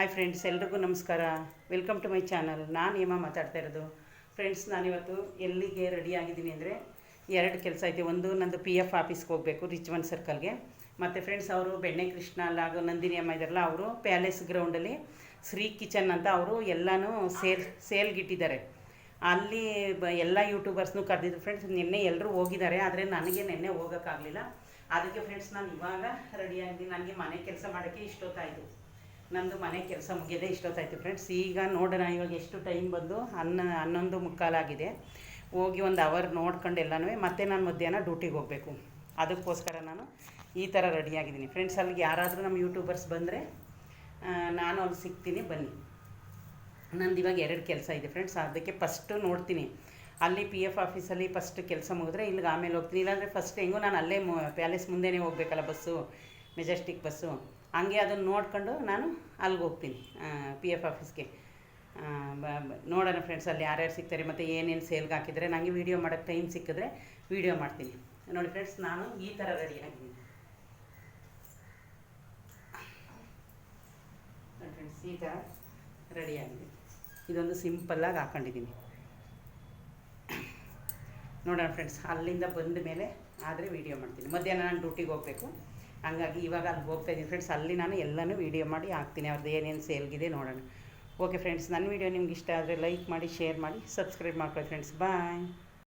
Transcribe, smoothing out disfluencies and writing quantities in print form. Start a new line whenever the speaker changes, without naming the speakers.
Hi friends, ಎಲ್ರಿಗೂ ನಮಸ್ಕಾರ. Welcome to my channel. ನಾನು ಹೇಮ ಮಾತಾಡ್ತಾ ಇರೋದು. ಫ್ರೆಂಡ್ಸ್, ನಾನಿವತ್ತು ಎಲ್ಲಿಗೆ ರೆಡಿ ಆಗಿದ್ದೀನಿ ಅಂದರೆ ಎರಡು ಕೆಲಸ ಐತೆ. ಒಂದು ನಂದು PF ಆಫೀಸ್ಗೆ ಹೋಗಬೇಕು, ರಿಚ್ಮಂಡ್ ಸರ್ಕಲ್ಗೆ. ಮತ್ತು ಫ್ರೆಂಡ್ಸ್, ಅವರು ಬೆಣ್ಣೆ ಕೃಷ್ಣ ಅಲ್ಲಾಗೋ ನಂದಿನಿ ಅಮ್ಮ ಇದ್ದಾರಲ್ಲ, ಅವರು ಪ್ಯಾಲೇಸ್ ಗ್ರೌಂಡಲ್ಲಿ ಶ್ರೀ ಕಿಚನ್ ಅಂತ ಅವರು ಎಲ್ಲನೂ ಸೇಲ್ಗಿಟ್ಟಿದ್ದಾರೆ. ಅಲ್ಲಿ ಎಲ್ಲ ಯೂಟ್ಯೂಬರ್ಸ್ನೂ ಕರೆದಿದ್ರು ಫ್ರೆಂಡ್ಸ್. ನಿನ್ನೆ ಎಲ್ಲರೂ ಹೋಗಿದ್ದಾರೆ, ಆದರೆ ನನಗೆ ನಿನ್ನೆ ಹೋಗೋಕ್ಕಾಗಲಿಲ್ಲ. ಅದಕ್ಕೆ ಫ್ರೆಂಡ್ಸ್, ನಾನು ಇವಾಗ ರೆಡಿಯಾಗಿದ್ದೀನಿ. ನನಗೆ ಮನೆ ಕೆಲಸ ಮಾಡೋಕ್ಕೆ ಇಷ್ಟೊತ್ತಾಯಿತು. ನಂದು ಮನೆ ಕೆಲಸ ಮುಗಿಯೋದೇ ಇಷ್ಟೊತ್ತಾಯಿತು ಫ್ರೆಂಡ್ಸ್. ಈಗ ನೋಡೋಣ, ಇವಾಗ ಎಷ್ಟು ಟೈಮ್ ಬಂದು 11:15 ಹೋಗಿ ಒಂದು ಅವರ್ ನೋಡ್ಕೊಂಡು ಎಲ್ಲನೂ ಮತ್ತೆ ನಾನು ಮಧ್ಯಾಹ್ನ ಡ್ಯೂಟಿಗೆ ಹೋಗಬೇಕು. ಅದಕ್ಕೋಸ್ಕರ ನಾನು ಈ ಥರ ರೆಡಿಯಾಗಿದ್ದೀನಿ ಫ್ರೆಂಡ್ಸ್. ಅಲ್ಲಿಗೆ ಯಾರಾದರೂ ನಮ್ಮ ಯೂಟ್ಯೂಬರ್ಸ್ ಬಂದರೆ ನಾನು ಅಲ್ಲಿ ಸಿಗ್ತೀನಿ, ಬನ್ನಿ. ನಂದು ಇವಾಗ 2 ಕೆಲಸ ಇದೆ ಫ್ರೆಂಡ್ಸ್. ಅದಕ್ಕೆ ಫಸ್ಟು ನೋಡ್ತೀನಿ, ಅಲ್ಲಿ PF ಆಫೀಸಲ್ಲಿ ಫಸ್ಟ್ ಕೆಲಸ ಮುಗಿದ್ರೆ ಇಲ್ಲಿಗೆ ಆಮೇಲೆ ಹೋಗ್ತೀನಿ. ಇಲ್ಲಾಂದರೆ ಫಸ್ಟ್ ಹೆಂಗೋ ನಾನು ಅಲ್ಲೇ ಪ್ಯಾಲೇಸ್ ಮುಂದೆನೇ ಹೋಗಬೇಕಲ್ಲ, ಬಸ್ಸು, ಮೆಜೆಸ್ಟಿಕ್ ಬಸ್ಸು. ಹಂಗೆ ಅದನ್ನು ನೋಡ್ಕೊಂಡು ನಾನು ಅಲ್ಲಿಗೆ ಹೋಗ್ತೀನಿ, PF ಆಫೀಸ್ಗೆ. ನೋಡೋಣ ಫ್ರೆಂಡ್ಸ್, ಅಲ್ಲಿ ಯಾರ್ಯಾರು ಸಿಗ್ತಾರೆ ಮತ್ತು ಏನೇನು ಸೇಲ್ಗೆ ಹಾಕಿದರೆ ನನಗೆ ವೀಡಿಯೋ ಮಾಡೋಕ್ಕೆ ಟೈಮ್ ಸಿಕ್ಕಿದ್ರೆ ವೀಡಿಯೋ ಮಾಡ್ತೀನಿ. ನೋಡಿ ಫ್ರೆಂಡ್ಸ್, ನಾನು ಈ ಥರ ರೆಡಿಯಾಗಿದ್ದೀನಿ. ನೋಡಿ ಫ್ರೆಂಡ್ಸ್, ಈ ಥರ ರೆಡಿಯಾಗಿದೆ. ಇದೊಂದು ಸಿಂಪಲ್ಲಾಗಿ ಹಾಕ್ಕೊಂಡಿದ್ದೀನಿ. ನೋಡೋಣ ಫ್ರೆಂಡ್ಸ್, ಅಲ್ಲಿಂದ ಬಂದ ಮೇಲೆ ಆದರೆ ವೀಡಿಯೋ ಮಾಡ್ತೀನಿ. ಮಧ್ಯಾಹ್ನ ನಾನು ಡ್ಯೂಟಿಗೆ ಹೋಗಬೇಕು, ಹಂಗಾಗಿ ಇವಾಗ ಅಲ್ಲಿಗೆ ಹೋಗ್ತಾಯಿದ್ದೀನಿ ಫ್ರೆಂಡ್ಸ್. ಅಲ್ಲಿ ನಾನು ಎಲ್ಲನೂ ವೀಡಿಯೋ ಮಾಡಿ ಹಾಕ್ತೀನಿ, ಅವ್ರದ್ದು ಏನೇನು ಸೇಲ್ಗಿದೆ ನೋಡೋಣ. ಓಕೆ ಫ್ರೆಂಡ್ಸ್, ನನ್ನ ವೀಡಿಯೋ ನಿಮ್ಗೆ ಇಷ್ಟ ಆದರೆ ಲೈಕ್ ಮಾಡಿ, ಶೇರ್ ಮಾಡಿ, ಸಬ್ಸ್ಕ್ರೈಬ್ ಮಾಡ್ಕೊಳ್ಳಿ ಫ್ರೆಂಡ್ಸ್. ಬಾಯ್.